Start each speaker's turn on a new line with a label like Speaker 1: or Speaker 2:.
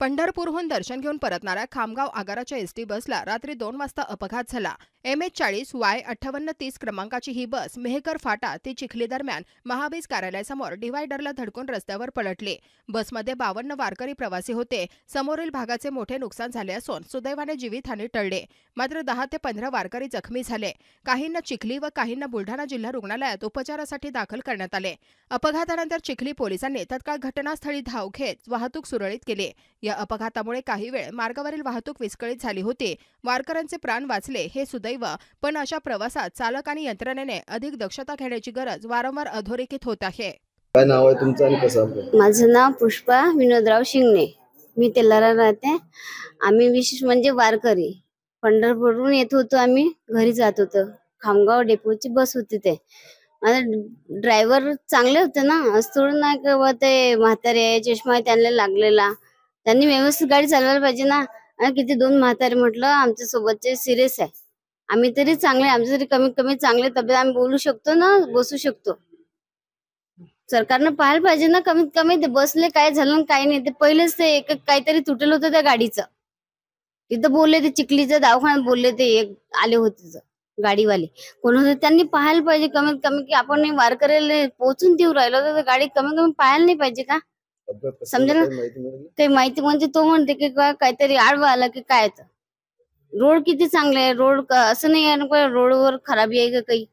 Speaker 1: पंढरपूरहून दर्शन घेऊन परतणाऱ्या खामगाव आगाराच्या एसटी बसला रात्री 2 वाजता अपघात झाला। MH40Y5830 क्रमांकाची ही बस मेहकर फाटा ते चिखली दरम्यान महाबीज कार्यालयासमोर डिव्हायडरला धडकून रस्त्यावर पलटली। बसमध्ये 52 वारकरी प्रवासी होते। समोरील भागाचे मोठे नुकसान झाले असून सुदैवाने जीवितहानी टळली, मात्र 10 ते 15 वारकरी जखमी झाले। काहींना चिखली व काहींना बुलढाणा जिल्हा रुग्णालयात उपचारासाठी दाखल करण्यात आले। अपघातानंतर चिखली पोलिसांनी तत्काळ घटनास्थळी धाव घेत वाहतूक सुरळीत केली। या अपघातामुळे काही वेळ मार्गावरील वाहतूक विस्कळीत झाली होती। वारकऱ्यांचे प्राण वाचले हे सुदैव, पण अशा प्रवासात चालक आणि यंत्रणेने अधिक दक्षता घेण्याची गरज वारंवार अधोरेखित होत आहे।
Speaker 2: काय नाव आहे तुमचं आणि कसं आहे?
Speaker 3: माझं नाव पुष्पा विनोदराव शिंगणे, मी तेलारा राहते। आम्ही विशेष म्हणजे वारकरी पंढरपूरहून येत होतो, आम्ही घरी जात होतो। खामगाव डेपोची बस होती ते। माझा ड्रायव्हर चांगले होते ना, असं थोडं नाही का ते म्हातारे आहे, चष्मा आहे त्यांना लागलेला, त्यांनी व्यवस्थित गाडी चालवायला पाहिजे ना। आणि किती 2 म्हातारे म्हटलं आमच्या सोबतचे सिरियस आहे, आम्ही तरी चांगले, आमचे तरी कमीत कमी चांगले तब्येत, आम्ही बोलू शकतो ना, बसू शकतो। सरकारनं पाहायला पाहिजे ना, कमीत कमी ते बसले काय झालं काय नाही, ते पहिलेच ते एक काहीतरी तुटलं होतं त्या गाडीचं। तिथं बोलले ते चिखलीचं दवाखान्यात बोलले, ते एक आले होते गाडीवाले कोण होते, त्यांनी पाहायला पाहिजे कमीत कमी की आपण वारकऱ्याला पोहोचून देऊ राहिलो तर गाडी कमीत कमी पाहायला नाही पाहिजे का? समजेल ते माहिती म्हणजे तो म्हणते की काहीतरी आडवा आला की काय, रोड किती चांगले आहे, रोड असं नाही आहे रोडवर खराबी आहे का काही।